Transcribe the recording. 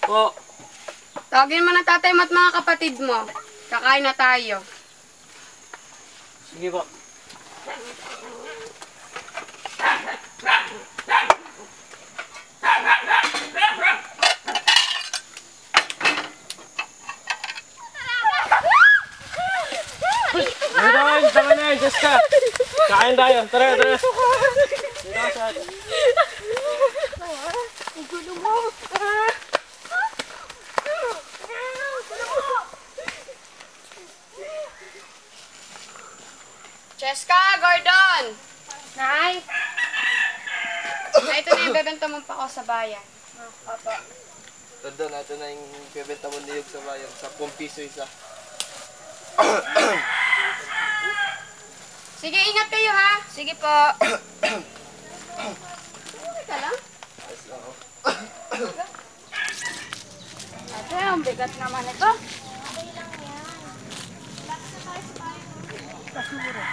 Po. Tawagin mo na tatay mo at mga kapatid mo. Kakain na tayo. Sige po. Tama na, Jessica. Kain tayo. Tara, tara. Dito ka sa atin. Ang gulo mo. Cheska, Gordon! Nay! Ito na yung bebenta mong pako sa bayan. Opo. Tanda natin na yung bebenta mo niyog sa bayan. 10 piso isa. Sige, ingat kayo ha. Sige po. Okay ka lang? Ayos lang ako. Ate, ang bigat naman ito. Okay lang yan. Basura.